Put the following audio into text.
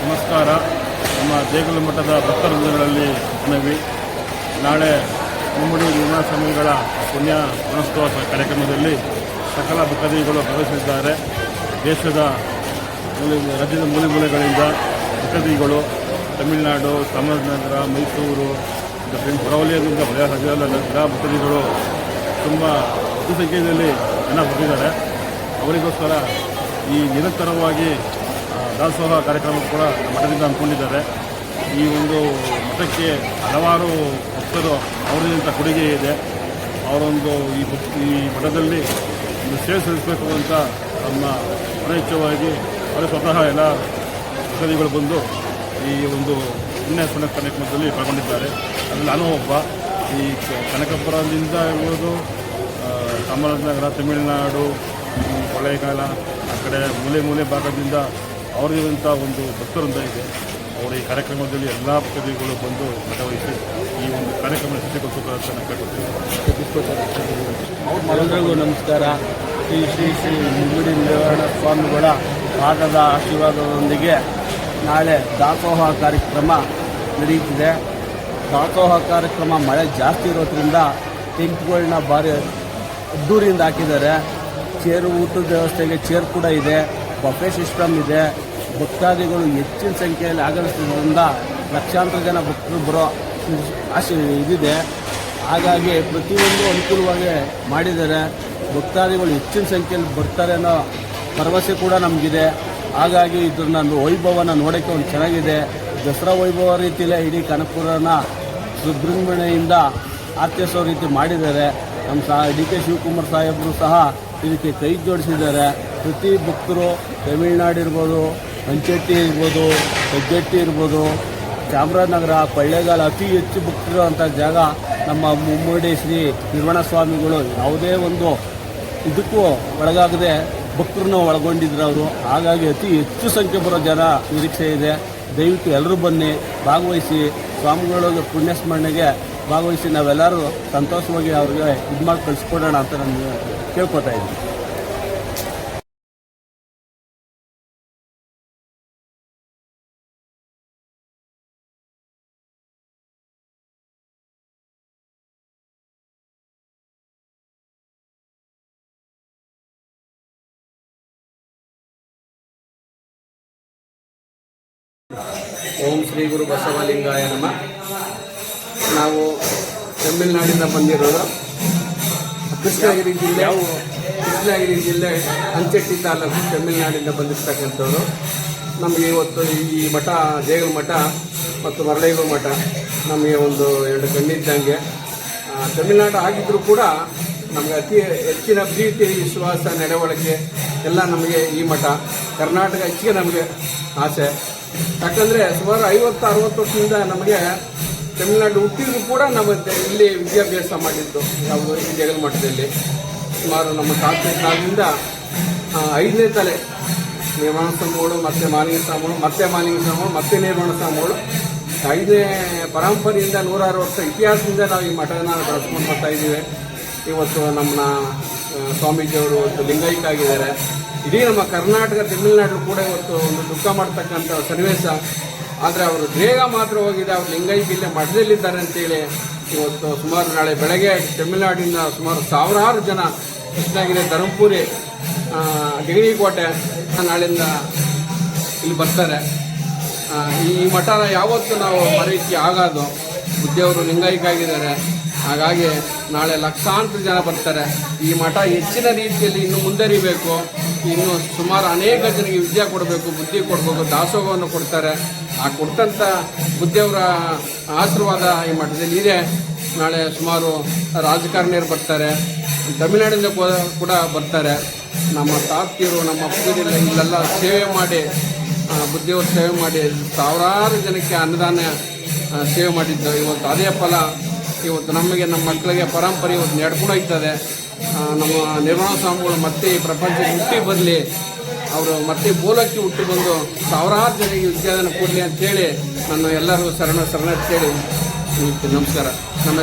ನಮಸ್ಕಾರ. ನಮ್ಮ ದೇಗುಲ ಮಠದ ಭಕ್ತವೃಂದಗಳಲ್ಲಿ ಮನವಿ. ನಾಳೆ ಮುಮ್ಮಡಿ ನಿರ್ಮಲಾ ಸ್ವಾಮಿಗಳ ಪುಣ್ಯ ಮನೋತ್ಸವ ಕಾರ್ಯಕ್ರಮದಲ್ಲಿ ಸಕಲ ಭಕ್ತಾದಿಗಳು ಭಾಗವಹಿಸಿದ್ದಾರೆ. ದೇಶದ ರಾಜ್ಯದ ಮೂಲೆಗಳಿಂದ ಭಕ್ತಾದಿಗಳು ತಮಿಳುನಾಡು, ಚಾಮರಾಜನಗರ, ಮೈಸೂರು ಹೊರವಲಯದಿಂದ ರಾಜ್ಯದ ಭಕ್ತಾದಿಗಳು ತುಂಬ ಹೆಚ್ಚು ಸಂಖ್ಯೆಯಲ್ಲಿ ಜನ ಬಂದಿದ್ದಾರೆ. ಅವರಿಗೋಸ್ಕರ ಈ ನಿರಂತರವಾಗಿ ದಾಸೋಹ ಕಾರ್ಯಕ್ರಮ ಕೂಡ ಮಠದಿಂದ ಹಮ್ಮಿಕೊಂಡಿದ್ದಾರೆ. ಈ ಒಂದು ಮಠಕ್ಕೆ ಹಲವಾರು ಭಕ್ತರು ಅವರಿಂದ ಕೊಡುಗೆ ಇದೆ. ಅವರೊಂದು ಈ ಮಠದಲ್ಲಿ ಒಂದು ಸೇವೆ ಸಲ್ಲಿಸಬೇಕು ಅಂತ ನಮ್ಮ ಮನೋಚ್ಛವಾಗಿ ಅವರು ಸ್ವತಃ ಎಲ್ಲ ಭಕ್ತಾದಿಗಳು ಬಂದು ಈ ಒಂದು ಪುಣ್ಯ ಕಾರ್ಯಕ್ರಮದಲ್ಲಿ ಪಾಲ್ಗೊಂಡಿದ್ದಾರೆ. ಅದರಲ್ಲಿ ನಾನು ಒಬ್ಬ. ಈ ಕನಕಪುರದಿಂದ ಇರ್ಬೋದು, ಚಾಮರಾಜನಗರ, ತಮಿಳುನಾಡು, ಕೊಳ್ಳೇಗಾಲ, ಆ ಕಡೆ ಮೂಲೆ ಭಾಗದಿಂದ ಅವರಿರುವಂಥ ಒಂದು ಭಕ್ತರಿಂದ ಇದೆ. ಅವರು ಈ ಕಾರ್ಯಕ್ರಮದಲ್ಲಿ ಎಲ್ಲ ಭಕ್ತಾದಿಗಳು ಬಂದು ಭಾಗವಹಿಸಿ ಈ ಒಂದು ಕಾರ್ಯಕ್ರಮ ಯಶಸ್ವಿಗೊಳಿಸಬೇಕು ಅಂತ ಕೇಳ್ಕೊಳ್ತೀವಿ. ಎಲ್ಲರಿಗೂ ನಮಸ್ಕಾರ. ಶ್ರೀ ಮುಮ್ಮಡಿ ನಿರ್ಮಲಾ ಸ್ವಾಮಿಗಳ ಪಾದದ ಆಶೀರ್ವಾದದೊಂದಿಗೆ ನಾಳೆ ದಾಸೋಹ ಕಾರ್ಯಕ್ರಮ ನಡೆಯುತ್ತಿದೆ. ದಾಸೋಹ ಕಾರ್ಯಕ್ರಮ ಮಳೆ ಜಾಸ್ತಿ ಇರೋದ್ರಿಂದ ಟೆಂಟ್ಗಳನ್ನ ಭಾರಿ ಅದ್ದೂರಿಯಿಂದ ಹಾಕಿದ್ದಾರೆ. ಚೇರು, ಊಟದ ವ್ಯವಸ್ಥೆಗೆ ಚೇರ್ ಕೂಡ ಇದೆ, ಬಫೆ ಸಿಸ್ಟಮ್ ಇದೆ. ಭಕ್ತಾದಿಗಳು ಹೆಚ್ಚಿನ ಸಂಖ್ಯೆಯಲ್ಲಿ ಆಗಮಿಸಿದ್ರಿಂದ ಲಕ್ಷಾಂತರ ಜನ ಭಕ್ತರು ಬರೋ ಇದಿದೆ. ಹಾಗಾಗಿ ಪ್ರತಿಯೊಂದು ಅನುಕೂಲವಾಗಿ ಮಾಡಿದ್ದಾರೆ. ಭಕ್ತಾದಿಗಳು ಹೆಚ್ಚಿನ ಸಂಖ್ಯೆಯಲ್ಲಿ ಬರ್ತಾರೆ ಅನ್ನೋ ಭರವಸೆ ಕೂಡ ನಮಗಿದೆ. ಹಾಗಾಗಿ ಇದನ್ನ ವೈಭವನ ನೋಡೋಕ್ಕೆ ಒಂದು ಚೆನ್ನಾಗಿದೆ. ದಸರಾ ವೈಭವ ರೀತಿಯಲ್ಲೇ ಇಡೀ ಕನಕಪುರನ ಸುಬ್ರಹ್ಮಣ್ಯದಿಂದ ಆರ್ತಿಸೋ ರೀತಿ ಮಾಡಿದ್ದಾರೆ. ನಮ್ಮ ಡಿ ಕೆ ಶಿವಕುಮಾರ್ ಸಾಹೇಬರು ಸಹ ಇದಕ್ಕೆ ಕೈ ಜೋಡಿಸಿದ್ದಾರೆ. ಪ್ರತಿ ಭಕ್ತರು ತಮಿಳುನಾಡು ಇರ್ಬೋದು, ಅಂಚೆಟ್ಟಿ ಇರ್ಬೋದು, ಹೆಗ್ಗೆಟ್ಟಿ ಇರ್ಬೋದು, ಚಾಮರಾಜನಗರ, ಕೊಳ್ಳೇಗಾಲ ಅತಿ ಹೆಚ್ಚು ಭಕ್ತರು ಅಂಥ ಜಾಗ ನಮ್ಮ ಮುಮ್ಮಡಿ ಶ್ರೀ ನಿರ್ಮಲಾ ಸ್ವಾಮಿಗಳು ಯಾವುದೇ ಒಂದು ಇದಕ್ಕೂ ಒಳಗಾಗದೆ ಭಕ್ತರನ್ನ ಒಳಗೊಂಡಿದ್ರು ಅವರು. ಹಾಗಾಗಿ ಅತಿ ಹೆಚ್ಚು ಸಂಖ್ಯೆ ಬರೋ ಜನ ನಿರೀಕ್ಷೆ ಇದೆ. ದಯವಿಟ್ಟು ಎಲ್ಲರೂ ಬನ್ನಿ, ಭಾಗವಹಿಸಿ, ಸ್ವಾಮಿಗಳ ಪುಣ್ಯಸ್ಮರಣೆಗೆ ಭಾಗವಹಿಸಿ ನಾವೆಲ್ಲರೂ ಸಂತೋಷವಾಗಿ ಅವ್ರಿಗೆ ಇದು ಮಾಡಿ ಕಳಿಸ್ಕೊಡೋಣ ಅಂತ ನಾನು ಕೇಳ್ಕೊತಾ ಇದ್ದೀನಿ. ಓಂ ಶ್ರೀ ಗುರು ಬಸವಲಿಂಗಾಯ ನಮಃ. ನಾವು ತಮಿಳುನಾಡಿಂದ ಬಂದಿರೋದು. ಕೃಷ್ಣಗಿರಿ ಜಿಲ್ಲೆ ಅಂಚೆಟ್ಟಿ ತಾಲೂಕು ತಮಿಳುನಾಡಿಂದ ಬಂದಿರ್ತಕ್ಕಂಥವ್ರು. ನಮಗೆ ಇವತ್ತು ಈ ಮಠ, ದೇಗುಲ ಮಠ ಮತ್ತು ಮರಳೇಗೂರು ಮಠ ನಮಗೆ ಒಂದು 2 ಕಣ್ಣಿದ್ದಂಗೆ. ತಮಿಳುನಾಡು ಆಗಿದ್ದರೂ ಕೂಡ ನಮಗೆ ಅತಿ ಹೆಚ್ಚಿನ ಪ್ರೀತಿ, ವಿಶ್ವಾಸ, ನಡವಳಿಕೆ ಎಲ್ಲ ನಮಗೆ ಈ ಮಠ. ಕರ್ನಾಟಕ ಹೆಚ್ಚಿಗೆ ನಮಗೆ ಆಸೆ. ಯಾಕಂದರೆ ಸುಮಾರು 50-60 ವರ್ಷದಿಂದ ನಮಗೆ ತಮಿಳುನಾಡು ಹುಟ್ಟಿದ್ರು ಕೂಡ ನಮಗೆ ಇಲ್ಲಿ ವಿದ್ಯಾಭ್ಯಾಸ ಮಾಡಿದ್ದು ನಾವು ಈ ದೇಗುಲ ಮಠದಲ್ಲಿ. ಸುಮಾರು ನಮ್ಮ ಕಾಲದಿಂದ 5ನೇ ತಲೆ ನಿರ್ಮಾಣ ಸ್ವಾಮಿಗಳು, ಮತ್ತೆ ಮಾಲಿಂಗ ಸ್ವಾಮಿಗಳು, ಮತ್ತೆ ನಿರ್ಮಾಣ ಸ್ವಾಮಿಗಳು 5ನೇ ಪರಂಪರೆಯಿಂದ 106 ವರ್ಷ ಇತಿಹಾಸದಿಂದ ನಾವು ಈ ಮಠನ ಬೆಳೆಸ್ಕೊಂಡು ಬರ್ತಾ ಇದ್ದೀವಿ. ಇವತ್ತು ನಮ್ಮ ಸ್ವಾಮೀಜಿಯವರು ಇವತ್ತು ಲಿಂಗೈಕ್ಯಾಗಿದ್ದಾರೆ. ಇಡೀ ನಮ್ಮ ಕರ್ನಾಟಕ, ತಮಿಳುನಾಡು ಕೂಡ ಇವತ್ತು ಒಂದು ದುಃಖ ಮಾಡ್ತಕ್ಕಂಥ ಸನ್ನಿವೇಶ. ಆದರೆ ಅವರು ದೇಹ ಮಾತ್ರ ಹೋಗಿದೆ, ಅವರು ಲಿಂಗೈಕ್ಯ ಇಲ್ಲೇ ಮಠದಲ್ಲಿದ್ದಾರೆ ಅಂತೇಳಿ ಇವತ್ತು ಸುಮಾರು ನಾಳೆ ಬೆಳಗ್ಗೆ ತಮಿಳುನಾಡಿನ ಸುಮಾರು 1000 ಜನ ಕೃಷ್ಣಗಿರಿ, ಧರ್ಮಪುರಿ, ಡಿಗರಿಕೋಟೆ ನಾಳಿಂದ ಇಲ್ಲಿ ಬರ್ತಾರೆ. ಈ ಮಠನ ಯಾವತ್ತೂ ನಾವು ಮರೆಯೋಕ್ಕೆ ಆಗೋದು. ಬುದ್ಧಿಯವರು ಲಿಂಗೈಕ್ಯಾಗಿದ್ದಾರೆ. ಹಾಗಾಗಿ ನಾಳೆ ಲಕ್ಷಾಂತರ ಜನ ಬರ್ತಾರೆ. ಈ ಮಠ ಹೆಚ್ಚಿನ ರೀತಿಯಲ್ಲಿ ಇನ್ನು ಮುಂದರಿಬೇಕು. ಇನ್ನು ಸುಮಾರು ಅನೇಕ ಜನರಿಗೆ ವಿದ್ಯೆ ಕೊಡಬೇಕು, ಬುದ್ಧಿ ಕೊಡಬೇಕು, ದಾಸೋಹವನ್ನು ಕೊಡ್ತಾರೆ. ಆ ಕೊಟ್ಟಂಥ ಬುದ್ಧಿಯವರ ಆಶೀರ್ವಾದ ಈ ಮಠದಲ್ಲಿ ಇದೆ. ನಾಳೆ ಸುಮಾರು ರಾಜಕಾರಣಿಯರು ಬರ್ತಾರೆ, ತಮಿಳುನಾಡಿಂದ ಕೂಡ ಬರ್ತಾರೆ. ನಮ್ಮ ತಾತ್ಯರು, ನಮ್ಮ ಅಪ್ಪದಿಲ್ಲ ಇಲ್ಲೆಲ್ಲ ಸೇವೆ ಮಾಡಿ, ಬುದ್ಧಿಯವರು ಸೇವೆ ಮಾಡಿ 1000 ಜನಕ್ಕೆ ಅನ್ನದಾನ ಸೇವೆ ಮಾಡಿದ್ದು. ಇವತ್ತು ಅದೇ ಫಲ ಇವತ್ತು ನಮಗೆ, ನಮ್ಮ ಮಕ್ಕಳಿಗೆ ಪರಂಪರೆ ಇವತ್ತು ನಡ್ಕೊಂಡು ಹೋಗ್ತದೆ. ನಮ್ಮ ನಿರ್ಮಲಾ ಸ್ವಾಮಿಗಳು ಮತ್ತೆ ಈ ಪ್ರಪಂಚಕ್ಕೆ ಹುಟ್ಟಿ ಬರಲಿ, ಅವರು ಮತ್ತೆ ಬೋಲಕ್ಕೆ ಹುಟ್ಟಿ ಬಂದು 1000 ಜನರಿಗೆ ವಿದ್ಯಾದಾನ ಕೊಡಲಿ ಅಂತೇಳಿ ನಾನು ಎಲ್ಲರಿಗೂ ಶರಣ ಹೇಳಿ ನಮಸ್ಕಾರ. ನಮ್ಮ